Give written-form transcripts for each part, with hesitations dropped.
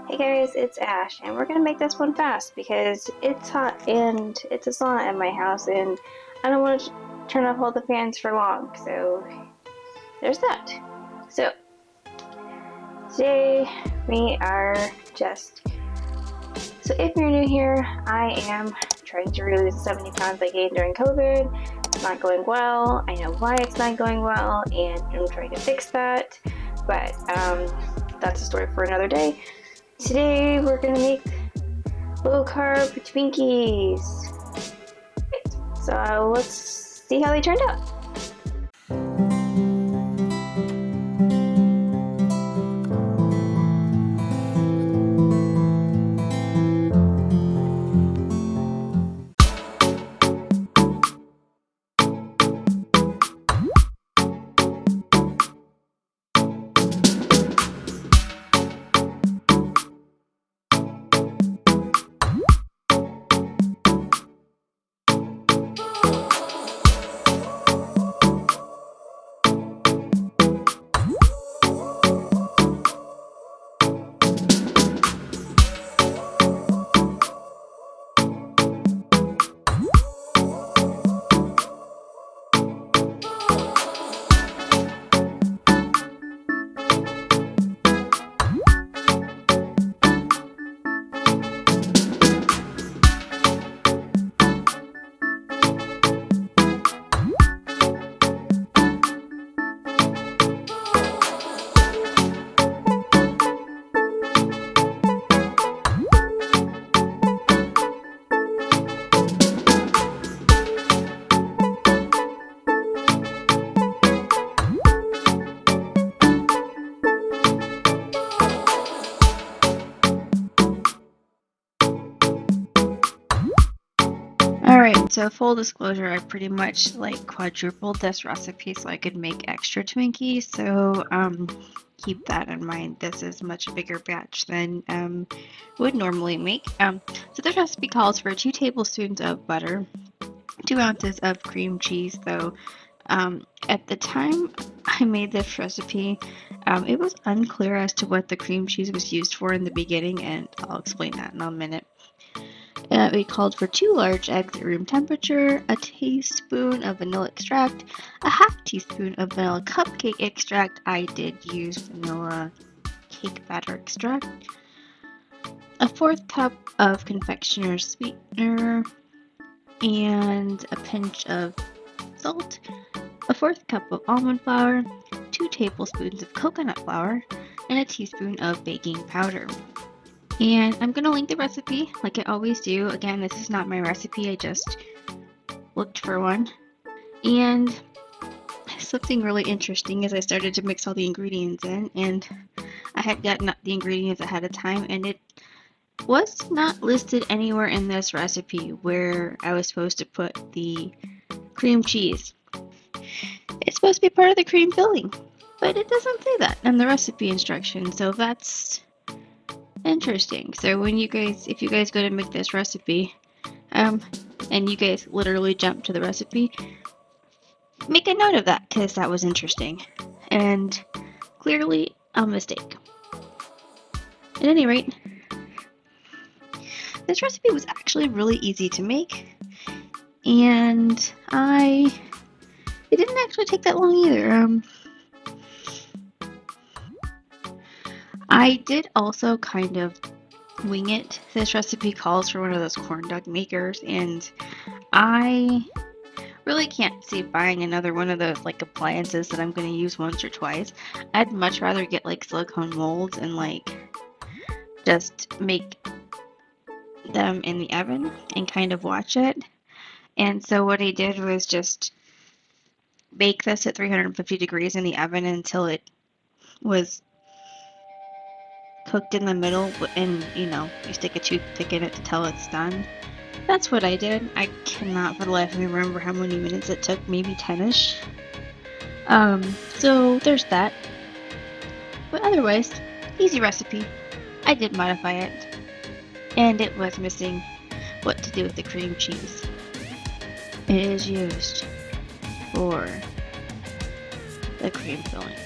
Hey guys, it's Ash, and we're gonna make this one fast because it's hot and it's a sauna in my house, and I don't want to turn off all the fans for long. So there's that. So today we are just. So if you're new here, I am trying to lose 70 pounds I gained during COVID. It's not going well. I know why it's not going well, and I'm trying to fix that. But that's a story for another day. Today we're gonna make low carb Twinkies. So let's see how they turned out. Alright, so full disclosure, I pretty much quadrupled this recipe so I could make extra Twinkies, so keep that in mind. This is much bigger batch than would normally make. So this recipe calls for 2 tablespoons of butter, 2 ounces of cream cheese, though at the time I made this recipe, it was unclear as to what the cream cheese was used for in the beginning, and I'll explain that in a minute. We called for 2 large eggs at room temperature, a teaspoon of vanilla extract, a half teaspoon of vanilla cupcake extract. I did use vanilla cake batter extract, a 1/4 cup of confectioner's sweetener, and a pinch of salt, a 1/4 cup of almond flour, 2 tablespoons of coconut flour, and a teaspoon of baking powder. And I'm going to link the recipe like I always do. Again, this is not my recipe, I just looked for one. And something really interesting is I started to mix all the ingredients in, and I had gotten the ingredients ahead of time, and it was not listed anywhere in this recipe where I was supposed to put the cream cheese. It's supposed to be part of the cream filling, but it doesn't say that in the recipe instructions, so that's interesting. So if you guys go to make this recipe, and you guys literally jump to the recipe, make a note of that, because that was interesting and clearly a mistake. At any rate, this recipe was actually really easy to make, and it didn't actually take that long either. I did also kind of wing it. This recipe calls for one of those corn dog makers, and I really can't see buying another one of those appliances that I'm going to use once or twice. I'd much rather get silicone molds and just make them in the oven and kind of watch it. And so what I did was just bake this at 350 degrees in the oven until it was cooked in the middle, and you stick a toothpick in it to tell it's done. That's what I did. I cannot for the life of me remember how many minutes it took, maybe 10ish. So there's that. But otherwise, easy recipe. I did modify it, and it was missing what to do with the cream cheese. It is used for the cream filling.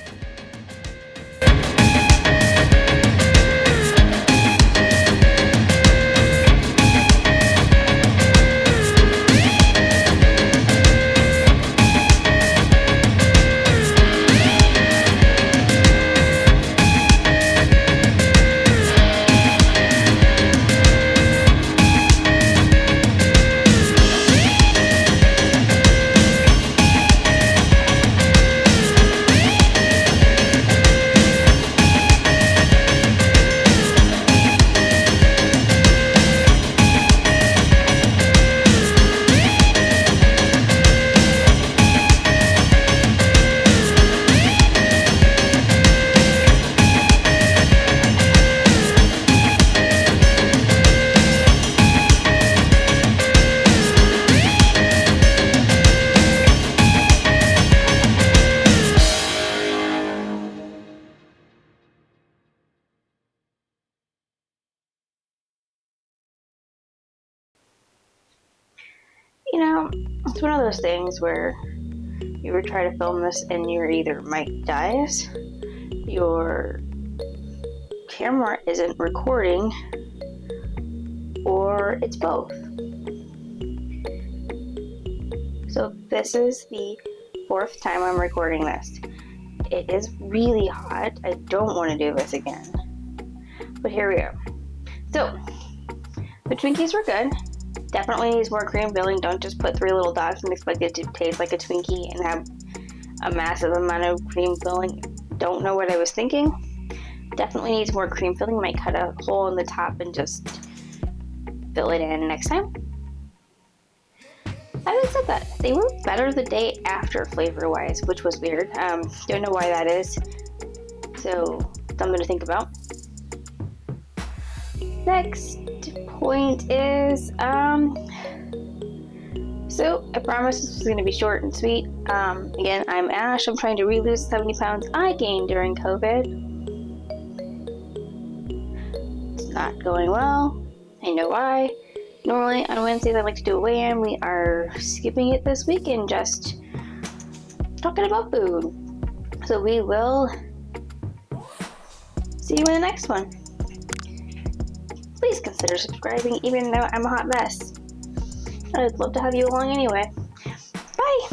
you know, it's one of those things where you ever try to film this and your either mic dies, your camera isn't recording, or it's both. So this is the 4th time I'm recording this. It is really hot. I don't want to do this again. But here we go. So, the Twinkies were good. Definitely needs more cream filling. Don't just put 3 little dots and expect it to taste like a Twinkie and have a massive amount of cream filling. Don't know what I was thinking. Definitely needs more cream filling. Might cut a hole in the top and just fill it in next time. Having said that, they were better the day after flavor-wise, which was weird. Don't know why that is. So, something to think about. Next point is, so I promised this was going to be short and sweet. Again, I'm Ash. I'm trying to re-lose 70 pounds I gained during COVID. It's not going well. I know why. Normally on Wednesdays I like to do a weigh-in. We are skipping it this week and just talking about food. So we will see you in the next one. Please consider subscribing even though I'm a hot mess. I'd love to have you along anyway. Bye!